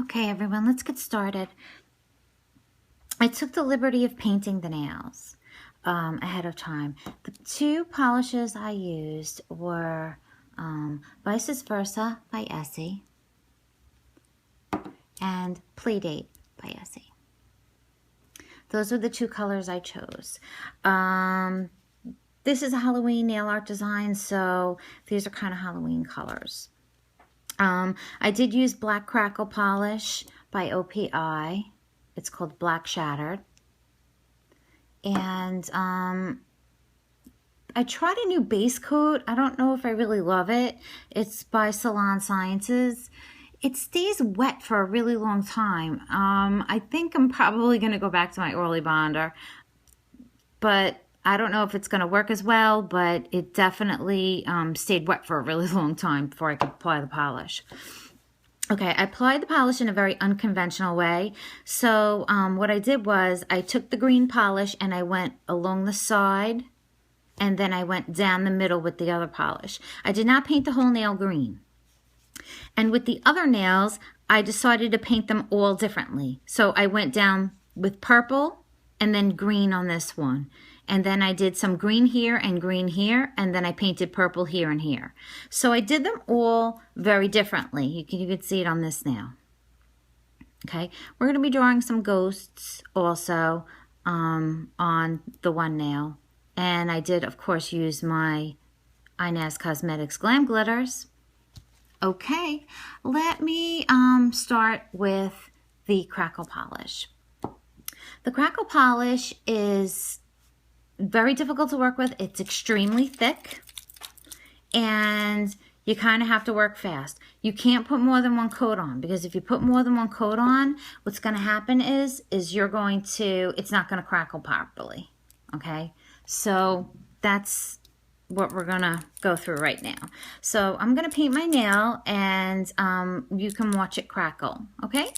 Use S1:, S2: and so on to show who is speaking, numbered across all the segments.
S1: Okay, everyone, let's get started. I took the liberty of painting the nails ahead of time. The two polishes I used were Vice Versa by Essie and Playdate by Essie. Those are the two colors I chose. This is a Halloween nail art design, so these are kind of Halloween colors. I did use black crackle polish by OPI. It's called Black Shattered. And I tried a new base coat. I don't know if I really love it. It's by Salon Sciences. It stays wet for a really long time. I think I'm probably going to go back to my Orly Bonder. But I don't know if it's going to work as well, but it definitely stayed wet for a really long time before I could apply the polish. Okay, I applied the polish in a very unconventional way. So what I did was I took the green polish and I went along the side and then I went down the middle with the other polish. I did not paint the whole nail green. And with the other nails, I decided to paint them all differently. So I went down with purple and then green on this one. And then I did some green here, and then I painted purple here and here. So I did them all very differently. You can see it on this nail. Okay, we're going to be drawing some ghosts also on the one nail. And I did, of course, use my Inaz Cosmetics Glam Glitters. Okay, let me start with the crackle polish. The crackle polish is very difficult to work with. It's extremely thick and you kind of have to work fast. You can't put more than one coat on, because if you put more than one coat on, what's going to happen is it's not going to crackle properly. Okay, so that's what we're going to go through right now. So I'm going to paint my nail and you can watch it crackle. Okay.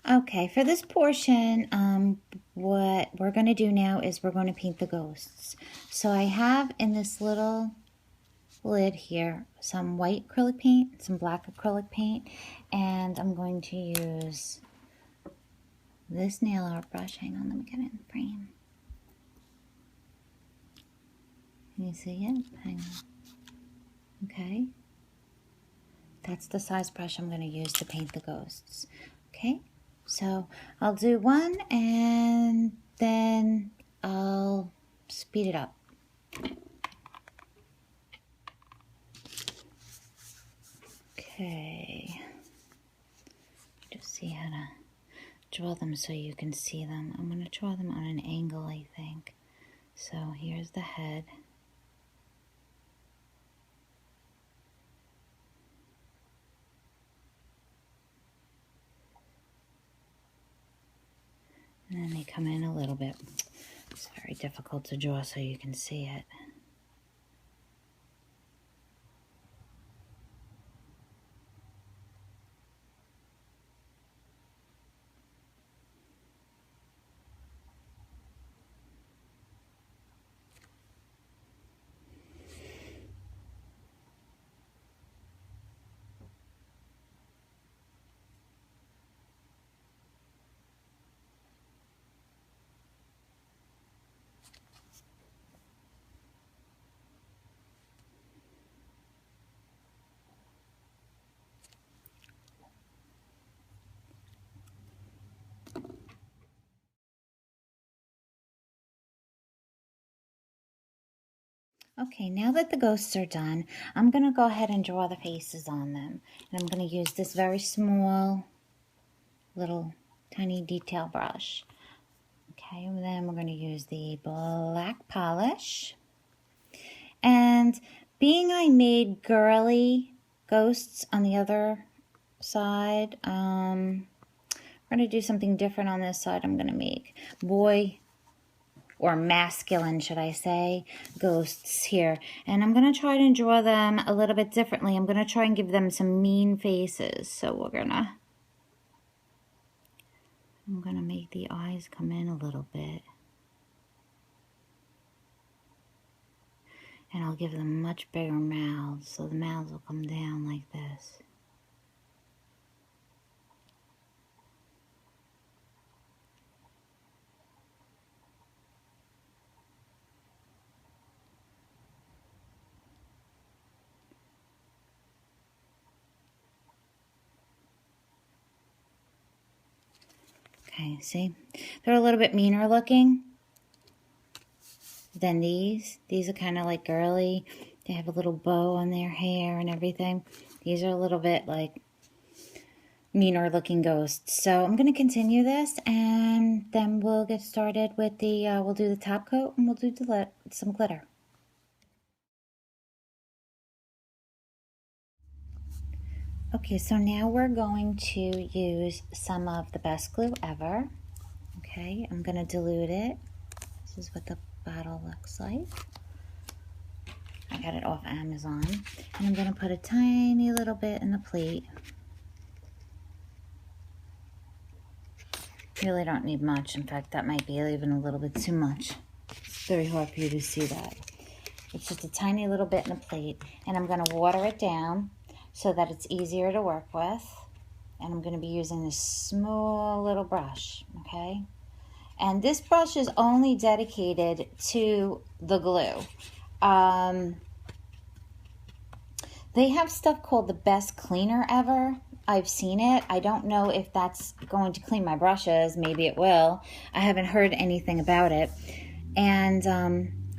S1: Okay, for this portion, what we're going to do now is we're going to paint the ghosts. So I have in this little lid here some white acrylic paint, some black acrylic paint, and I'm going to use this nail art brush. Hang on, let me get it in frame. Can you see it? Hang on. Okay. That's the size brush I'm going to use to paint the ghosts. Okay. So I'll do one and then I'll speed it up. Okay. Just see how to draw them so you can see them. I'm going to draw them on an angle, I think. So here's the head. And then they come in a little bit. It's very difficult to draw so you can see it. Okay, now that the ghosts are done, I'm going to go ahead and draw the faces on them. And I'm going to use this very small, little, tiny detail brush. Okay, and then we're going to use the black polish. And being I made girly ghosts on the other side, we're going to do something different on this side. I'm going to make boy, or masculine, should I say, ghosts here. And I'm going to try to draw them a little bit differently. I'm going to try and give them some mean faces. So I'm going to make the eyes come in a little bit. And I'll give them much bigger mouths, so the mouths will come down like this. Okay, see? They're a little bit meaner looking than these. These are kind of like girly. They have a little bow on their hair and everything. These are a little bit like meaner looking ghosts. So I'm going to continue this, and then we'll get started with the, we'll do the top coat, and we'll do some glitter. Okay, so now we're going to use some of the best glue ever. Okay, I'm going to dilute it. This is what the bottle looks like. I got it off Amazon. And I'm going to put a tiny little bit in the plate. Really don't need much. In fact, that might be even a little bit too much. It's very hard for you to see that. It's just a tiny little bit in the plate. And I'm going to water it down so that it's easier to work with. And I'm going to be using this small little brush, okay? And this brush is only dedicated to the glue. They have stuff called the best cleaner ever. I've seen it. I don't know if that's going to clean my brushes. Maybe it will. I haven't heard anything about it. And,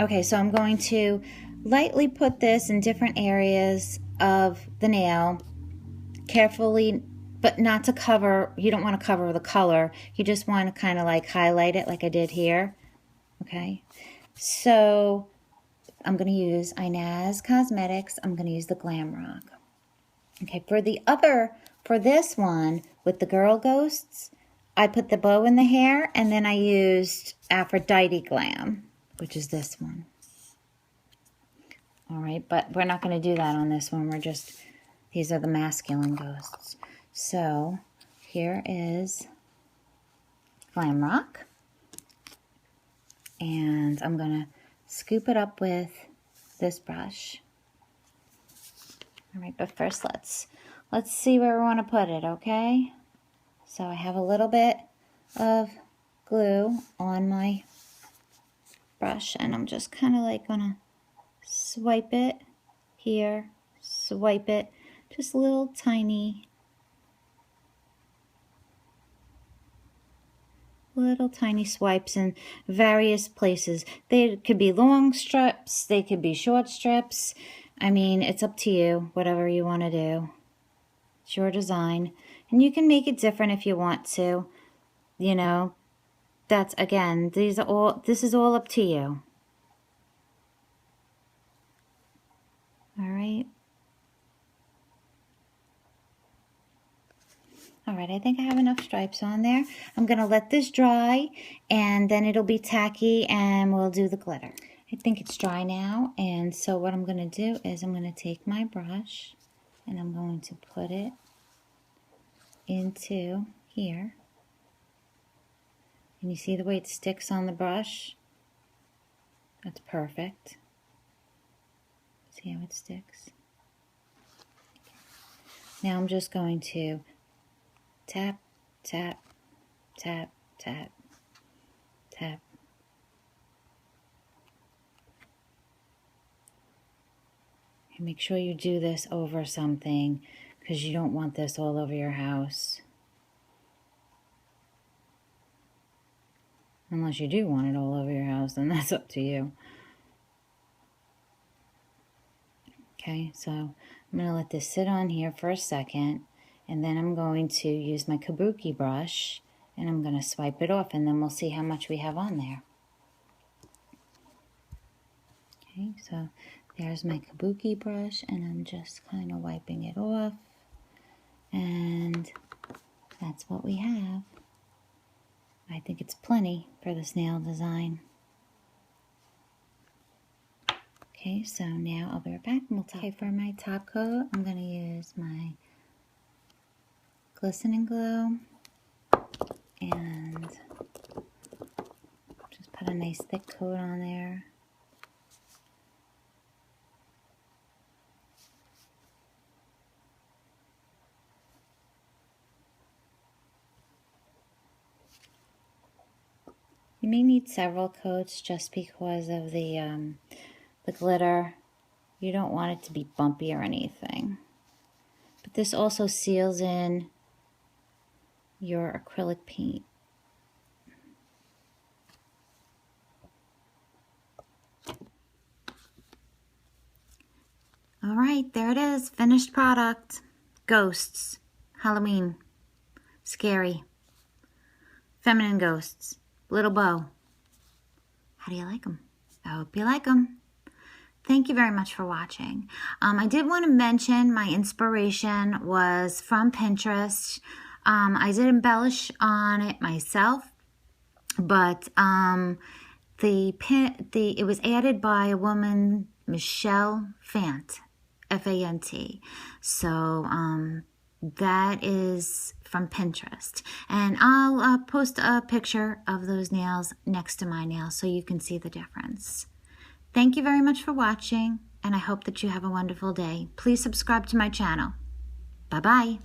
S1: okay, so I'm going to lightly put this in different areas of the nail, carefully, but not to cover. You don't want to cover the color. You just want to kind of like highlight it like I did here. Okay, so I'm going to use Inaz Cosmetics. I'm going to use the Glam Rock. Okay, for this one with the girl ghosts, I put the bow in the hair, and then I used Aphrodite Glam, which is this one. All right, but we're not going to do that on this one. These are the masculine ghosts. So here is Glam Rock, and I'm going to scoop it up with this brush. All right, but first let's see where we want to put it, okay? So I have a little bit of glue on my brush, and I'm just kind of like gonna swipe it here, swipe it, just little tiny swipes in various places. They could be long strips, they could be short strips. I mean, it's up to you, whatever you want to do. It's your design. And you can make it different if you want to. You know, that's, again, this is all up to you. All right. All right, I think I have enough stripes on there. I'm going to let this dry, and then it'll be tacky, and we'll do the glitter. I think it's dry now, and so what I'm going to do is I'm going to take my brush, and I'm going to put it into here. And you see the way it sticks on the brush? That's perfect. See how it sticks? Now I'm just going to tap, tap, tap, tap, tap. And make sure you do this over something, because you don't want this all over your house. Unless you do want it all over your house, then that's up to you. Okay, so I'm going to let this sit on here for a second, and then I'm going to use my kabuki brush, and I'm going to swipe it off, and then we'll see how much we have on there. Okay, so there's my kabuki brush, and I'm just kind of wiping it off, and that's what we have. I think it's plenty for this nail design. Okay, so now I'll be right back, and we'll talk. Okay, for my top coat, I'm going to use my glistening glue, and just put a nice thick coat on there. may need several coats just because of the glitter. You don't want it to be bumpy or anything. But this also seals in your acrylic paint. All right, there it is, finished product. Ghosts, Halloween, scary, feminine ghosts, little bow. How do you like them? I hope you like them. Thank you very much for watching. I did want to mention my inspiration was from Pinterest. I did embellish on it myself, but it was added by a woman, Michelle Fant, F-A-N-T. So that is from Pinterest. And I'll post a picture of those nails next to my nails so you can see the difference. Thank you very much for watching, and I hope that you have a wonderful day. Please subscribe to my channel. Bye-bye.